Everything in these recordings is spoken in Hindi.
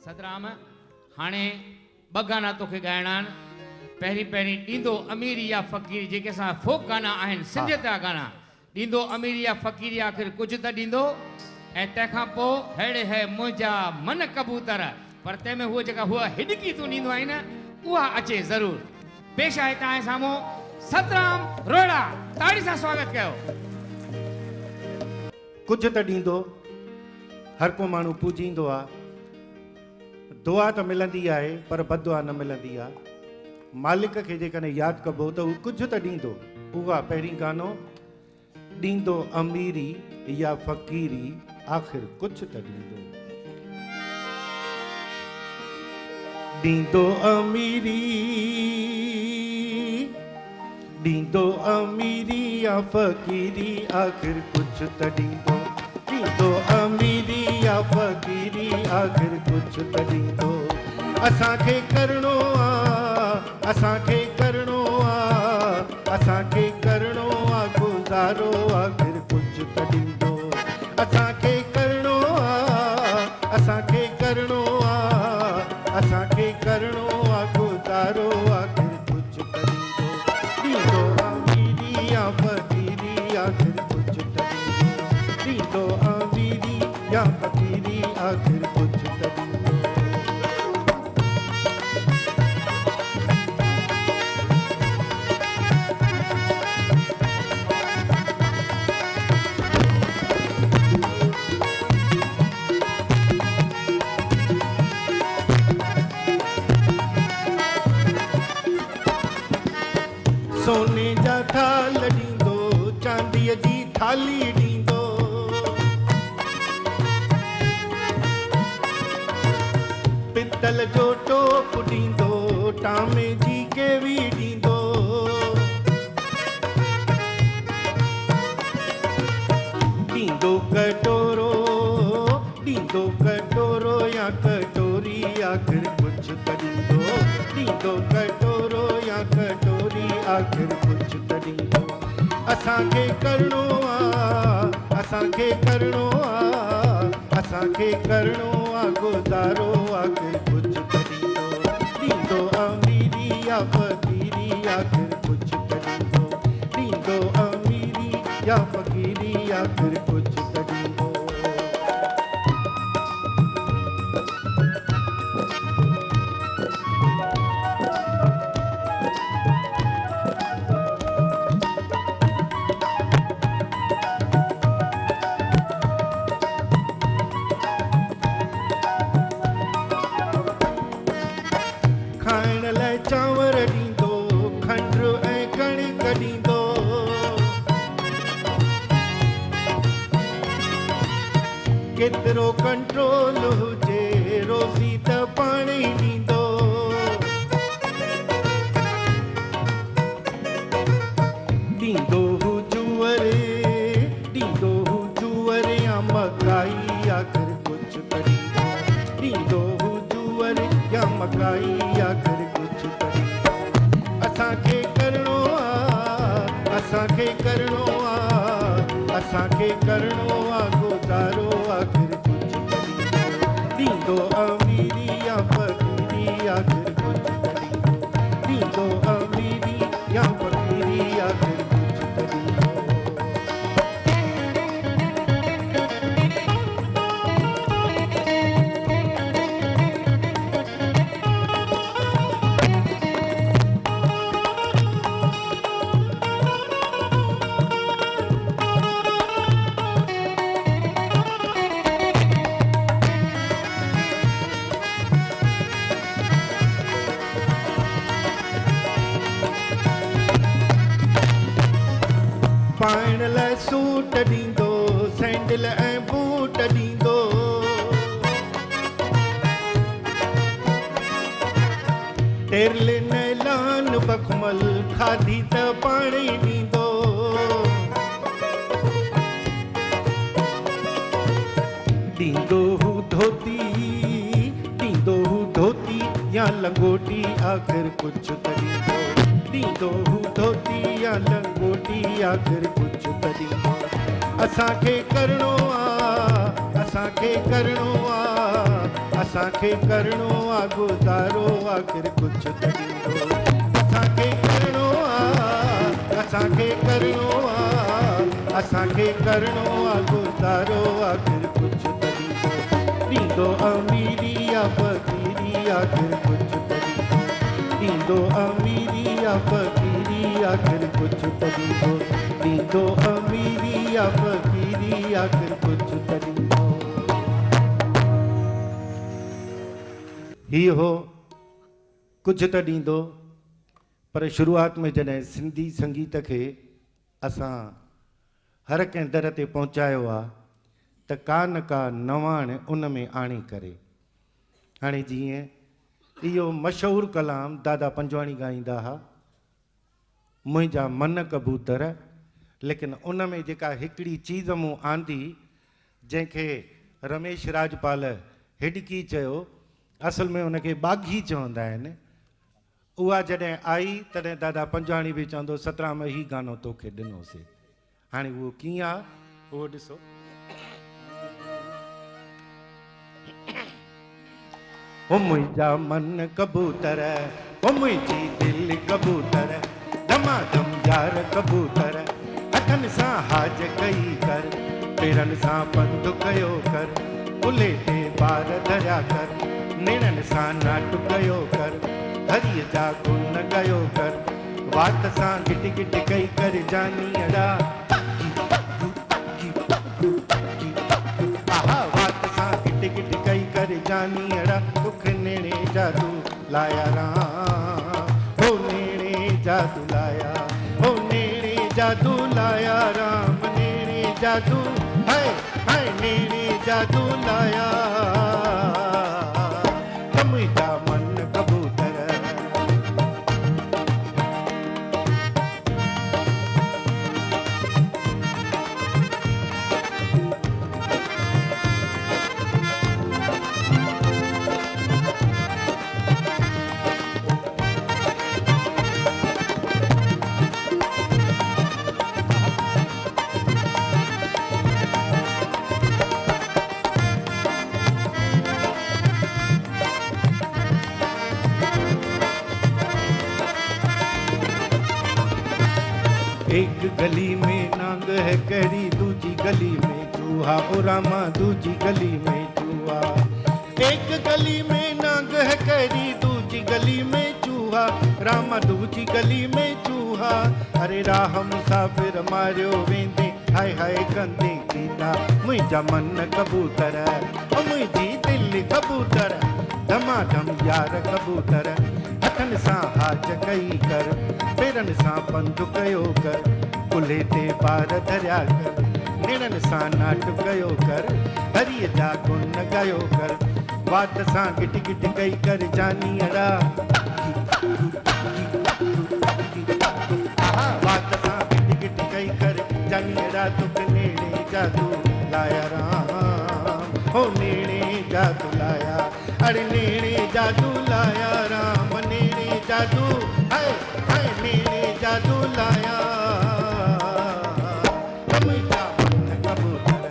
सतराम हाणे ॿ गाना तोखे ॻाइणा आहिनि। पहिरीं पहिरीं ॾींदो अमीरी या फ़क़ीरी, जेके असां फोक गाना आहिनि सिंधियत जा गाना, ॾींदो अमीरी या फ़क़ीरी आख़िर कुझु त ॾींदो। ऐं तंहिंखां पोइ हेड़े है मुंहिंजा मन कबूतर, पर तंहिंमें हूअ जेका हूअ हिॾकी तूं ॾींदो आहीं न, उहा अचे ज़रूरु। पेश आहे तव्हांजे साम्हूं सतराम रोहिड़ा, ताड़ी सां स्वागत कयो। कुझु त ॾींदो, हर को माण्हू पूजींदो आहे। दुआ त मिलंदी आहे पर बदुआ न मिलंदी आहे। मालिक खे जेकॾहिं यादि कबो त हू कुझु त ॾींदो। उहा पहिरीं गानो, ॾींदो अमीरी या फ़क़ीरी आख़िर कुझु त ॾींदो। ॾींदो अमीरी, ॾींदो अमीरी या फ़क़ीरी आख़िर कुझु त ॾींदो। ॾींदो अमीरी या फ़क़ीरी आख़िर कुझु त ॾींदो। असांखे करिणो आहे, असांखे करिणो आहे, असांखे करिणो आहे गुज़ारो आख़िर कुझु त ॾींदो। असांखे करिणो आहे, असांखे करिणो आहे, असांखे करिणो आहे गुज़ारो आख़िर कुझु त ॾींदो। ॾींदो अमीरी या फ़क़ीरी आख़िर कुझु त ॾींदो। ॾींदो अमीरी या फ़क़ीरी आख़िर कुझु त ॾींदो। सोने जा थाल ॾींदो, चांदीअ जी थाली ॾींदो। पितल जो टोप ॾींदो, टामे जी केवी ॾींदो। ॾींदो कटोरो, ॾींदो कटोरो या कटोरी आख़िर कुझु त ॾींदो। ॾींदो कटोरो या कटोरी आख़िर कुझु त ॾींदो। असांखे करिणो आहे, असांखे करिणो आहे, असांखे करिणो आहे गुज़ारो आख़िर कुझु त ॾींदो। ॾींदो अमीरी या फ़क़ीरी आख़िर कुझु त ॾींदो। ॾींदो अमीरी या फ़क़ीरी आख़िर कुझु त ॾींदो। खाइण लाइ चांवर ॾींदो, खंड ऐं कणिक ॾींदो। केतिरो कंट्रोल हुजे, रोज़ी त पाणी ॾींदो। ॾींदो हू जूअर, ॾींदो हू जूअर या मकाई आख़िर कुझु त ॾींदो। ॾींदो हू जूअर या मकाई आख़िर कुझु त ॾींदो। असांखे करिणो आहे, असांखे करिणो आहे, असांखे करिणो आहे गुज़ारो आख़िर कुझु त ॾींदो। ॾींदो अमीरी या फ़क़ीरी आख़िर कुझु त ॾींदो। ॾींदो अमीरी या फ़क़ीरी आख़िर कुझु त ॾींदो। पाइण लाइ सूट ॾींदो, सैंडल ऐं बूट ॾींदो। टेरल नैलान बखमल खाधी त पाणी ॾींदो। ॾींदो हू धोती, ॾींदो हू धोती या लंगोटी आख़िर कुझु त ॾींदो। ॾींदो हू धोती या लंगोटी आख़िर कुझु त ॾींदो। असांखे करिणो आहे, असांखे करिणो आहे, असांखे करिणो आहे गुज़ारो आख़िर कुझु त ॾींदो असांखे करिणो आहे असांखे करिणो आहे असांखे करिणो आहे गुज़ारो आख़िर कुझु त ॾींदो अमीरी या फ़क़ीरी आख़िर कुझु त ॾींदो अमीरी या फ़क़ीरी आख़िर कुझु त ॾींदो अमीरी या फ़क़ीरी आख़िर कुझु त ॾींदो। ही हो कुझु त ॾींदो। पर शुरूआत में जॾहिं सिंधी संगीत खे असां हर कंहिं दर ते पहुचायो आहे त का न का नवाण उन में आणे करे हाणे जीअं इहो मशहूरु कलाम दादा पंजवाणी ॻाईंदा हुआ मुंहिंजा मन कबूतर, लेकिन उन में जेका हिकिड़ी चीज़ मूं आंदी जंहिंखे रमेश राजपाल हिडकी चयो, असल में उनखे बाघी चवंदा आहिनि, उहा जॾहिं आई तॾहिं दादा पंजवाणी बि चवंदो सतराम ही गानो तोखे ॾिनोसीं। हाणे उहो कीअं आहे उहो ॾिसो। ओ मुंहिंजा मन कबूतर, ओ मुंहिंजी दिलि कबूतर, धमाधम यार कबूतर, हथनि सां हाज कई कर, पेरनि सां पंधु कयो कर, पुले ते पार धरिया कर, नेणनि सां नाटु कयो कर, हरीअ जा गुण कयो कर, वात सां गिट गिट कई कर जानी अड़ा आहा वात सां गिट गिट कई कर जानी अड़ा दुख नेणे जादू लाया राम हो नेणे जादू लाया हो नेणे जादू लाया राम नेणे जादू हाय हाय नेणे जादू लाया मुंहिंजा मन कबूतर। एक गली में नांग है करी, दूजी गली में चूहा ओ रामा दूजी गली में चूहा। एक गली में नांग है करी, दूजी गली में चूहा, रामा दूजी गली में चूहा। अरे राह मुसाफ़िर मारियो वेंदे हाय हाय कंदे कीता, मुंहिंजा मन कबूतर ओ मुंहिंजी दिलि कबूतर, धमाधम यार कबूतर, हथनि सां हाज कई कर, पेरनि सां पंधु कयो कर, पुले ते पार धरिया कर, नेणनि सां नाटु कयो कर, हरीअ जा गुण ॻायो कर, वात सां गिट गिट कई कर जानी अड़ा आहा वात सां गिट गिट कई कर जानी अड़ा तुक नेणे जादू लाया राम हो नेणे जादू लाया अरे नेणे जादू लाया राम नेणे जादू हाय हाय नेणे जादू लाया मुंहिंजा मन कबूतर।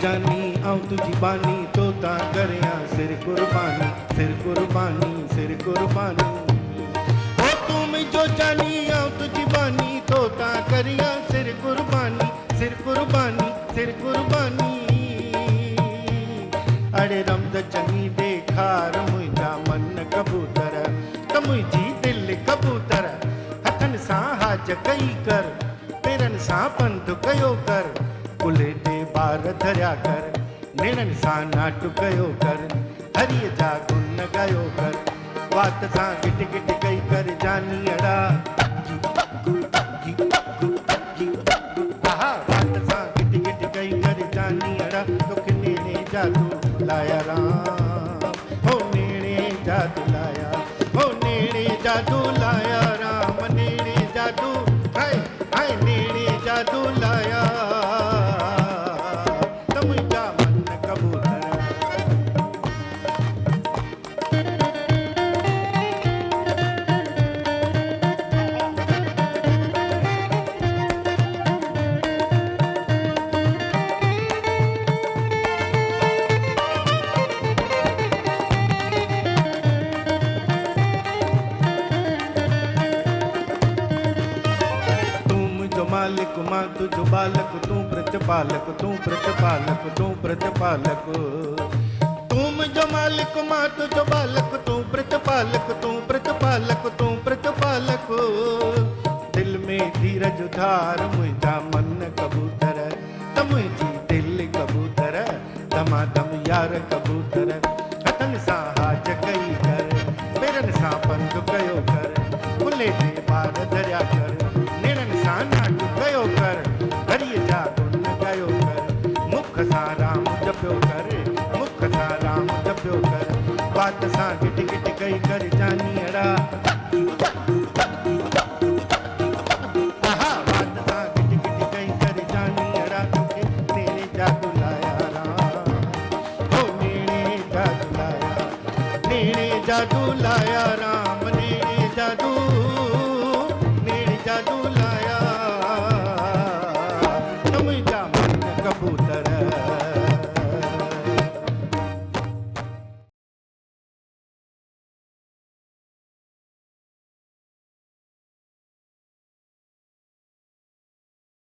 जानी आऊं तुझी बानी तोता करिया सिर कुर्बानी सिर कुर्बानी सिर कुर्बानी ओ तुम जो जानी आऊं तुझी बानी तोता करिया सिर कुर्बानी सिर कुर्बानी सिर कुर्बानी। अड़े रमद चंगी देखार मुंहिंजा मन कबूतर त मुंहिंजी दिलि कबूतर, हथनि सां हाज कई कर, पेरनि सां पंधु कयो कर, पुले ते पार धरिया कर, नेणनि सां नाटु कयो कर, हरीअ जा गुण ॻायो कर, वात सां गिट गिट कई कर जानी अड़ा आहा वात सां गिट गिट कई कर जानी अड़ा तोखे नेणे जादू लाया राम हो नेणे जादू लाया हो नेणे जादू लाया राम नेणे जादू हाय हाय नेणे मालिक मां तुझो बालक तूं प्रतिपालक तूं प्रतिपालक तूं प्रतिपालक तूं मुझो मालिक मां तुझो बालक तूं प्रतिपालक तूं प्रतिपालक तूं प्रतिपालक दिल में धीरज धार मुंहिंजा मन कबूतर त मुंहिंजी दिल कबूतर दमादम यार कबूतर हथनि सां हाज कई कर पेरनि सां पंधु कयो कर खुले ते ॿार धरिया कर नेड़नि सां नाट कयो कर हरीअ जा गुण ॻायो कर मुख सां राम जपियो कर मुख सां राम जपियो कर बात सां गिट गिट कई कर जानीअड़ा आहा बात सां गिट गिट कई कर जानीअड़ा तोखे नेड़े जा बुलाया राम ओ नेड़े जा बुलाया राम